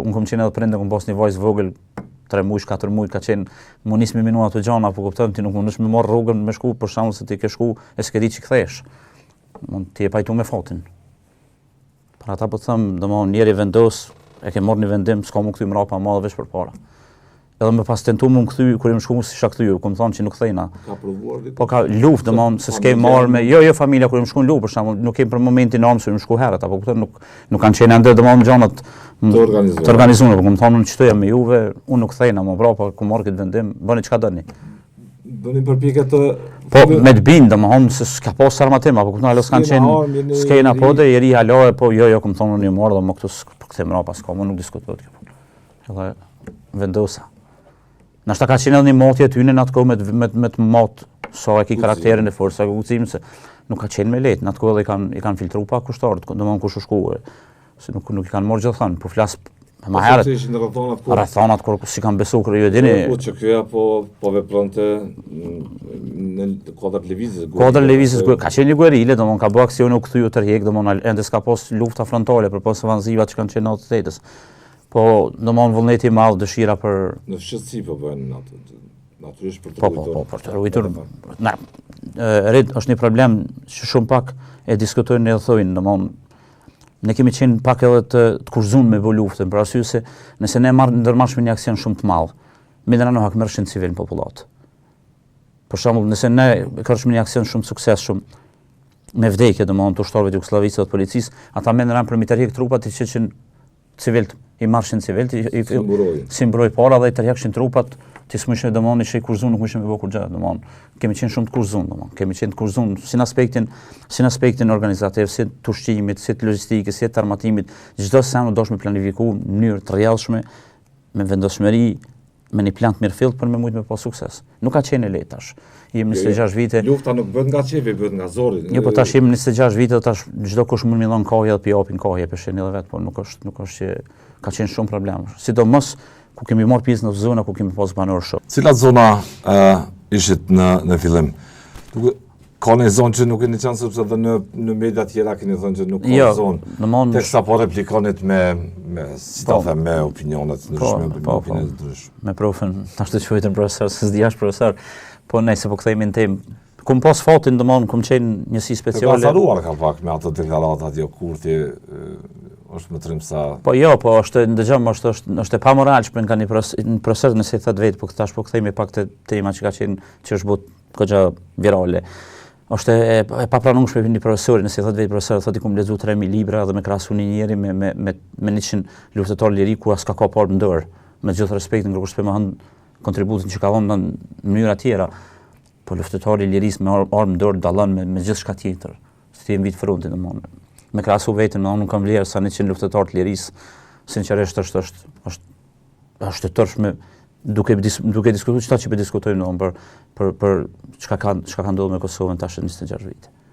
unë kom qenë edhe prindë, kom pas një vajzë vogël 3 muaj, 4 muaj, ka qenë më nis me minua ato gjana, po kupton ti nuk mundesh me marr rrugën me shku për shembull se ti ke shku e s'ke di që kthesh. Mund ti e pajtu me fatin. Për ata po them, domethënë njëri vendos, e ke marrë një vendim, s'ka më kthy mrapa madh veç përpara. Edhe më pas tentu më kthy kur jam shku si shakthy, kom thonë që nuk thejna. Ka provuar ditë. Po ka luftë domethënë se s'ke marrë me jo familja kur jam shku në luftë për shembull, nuk kem për momentin armë se jam shku herët, apo kupton nuk kanë qenë ende domethënë gjanat të organizuara, po kom thonë unë çtoja me juve, unë nuk thejna më brapa ku marr këtë vendim, bëni çka doni. Bëni përpjekje të po me të bind domethënë se s'ka pas armatim, apo kupton alo s'kan qenë skena po dhe ieri alo po jo kom thonë unë marr dhe më këtu kthem mrapa s'ka, më nuk diskutohet kjo punë. Edhe vendosa. Nashta ka qenë edhe një motje aty në atë kohë me të mot sa e ki karakterin e fortë, sa guxim se nuk ka qenë me lehtë, në atë kohë i kanë filtruar pa kushtorët, domethënë kush u shkuar. Se nuk i kanë marrë gjithë po flas më herët. Rrethonat kur si kanë besu kur ju e dini. Po që kjo po vepronte në kodrat lëvizjes. Kodrat lëvizjes ka qenë një guerile, domethënë ka bë aksione u kthyu tërheq, domethënë ende s'ka pas lufta frontale përpos avanziva që kanë qenë në 88-s. Po domethënë vullneti i madh, dëshira për në fshehtësi po bëhen ato. Natyrisht për të ruitur. Po, për të ruitur. Na, është një problem që shumë pak e diskutojnë edhe thojnë, domethënë ne kemi qenë pak edhe të kurzuar me luftën, për arsye se nëse ne ndërmarrshme një aksion shumë të madh, midhana hak merrshin civil në popullat. Për shembull, nëse ne kërkojmë një aksion shumë suksesshëm me vdekje, domethënë të ushtarëve të Jugosllavisë dhe të policisë, ata mendran për mi tërheq trupat i çeshin civilt, i marshin civilt, si mbroj para dhe i tërheqshin trupat, ti s'mëshin domethënë ishte i kurzuar, nuk mëshin me bë kur gjë, domethënë kemi qenë shumë të kurzuar, domethënë kemi qenë të kurzuar si në aspektin organizativ, si të ushqimit, si të logjistikës, si të armatimit, çdo sa u dosh me planifikuar në mënyrë të rrjedhshme, me vendosmëri, me një plan të mirëfillt për me mujt me pas sukses. Nuk ka qenë lehtë tash. Jemi 26 vite. Lufta nuk bëhet nga çefi, bëhet nga zori. Jo, po tash jemi 26 vite, tash çdo kush mund më dhon kohë edhe pi japin kohë për shenjë edhe vet, po nuk është që ka qenë shumë problem. Sidomos ku kemi marrë pjesë në zona ku kemi pas banor shumë. Cilat zona ishit në fillim? Ka një zonë që nuk e një qanë sepse dhe në media tjera keni thënë që nuk ka zonë. Teksa po replikonit me opinionet ndryshme. Me profën, tash të quajtën profesor, se s'di jashtë profesor, po nejse po kthehemi në temë. Kum pas fatin domon kum qenë njësi speciale. Të kasaruar ka pak me ato deklaratat jo kurti është më trim sa. Po jo, po është ndëgjom është e pamoralshme nga një proces nëse i thot vetë, po tash po kthehemi pak te tema që ka qenë që është bot goxha virale. Është e papranueshme për një profesor, nëse i thot vetë profesor, thotë kum lexuar 3000 libra dhe me krahasu një njeri me 100 luftëtar liri ku as ka parë në dorë, me gjithë respektin kur s'pe më hën kontributin që ka dhënë në mënyra tjera. Po luftëtari i lirisë me armë dorë dallon me gjithçka tjetër. Si ti mbi të frontit domthonë. Me krahasu veten, nuk kam vlerë sa 100 luftëtarë të lirisë. Sinqerisht është tërshme duke diskutuar çfarë që po diskutojmë domthonë për çka ka ndodhur me Kosovën tash në 26 vite.